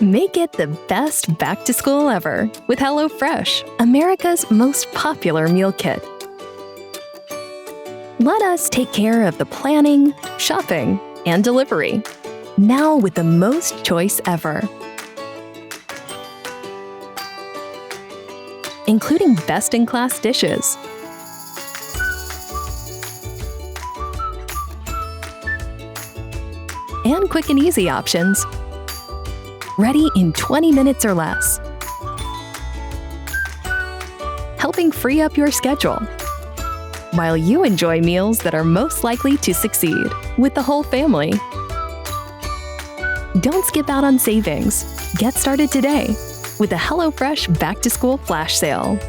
Make it the best back to school ever with HelloFresh, America's most popular meal kit. Let us take care of the planning, shopping, and delivery. Now with the most choice ever. Including best-in-class dishes, and quick and easy options, ready in 20 minutes or less, helping free up your schedule, while you enjoy meals that are most likely to succeed with the whole family. Don't skip out on savings. Get started today with the HelloFresh Back to School Flash Sale.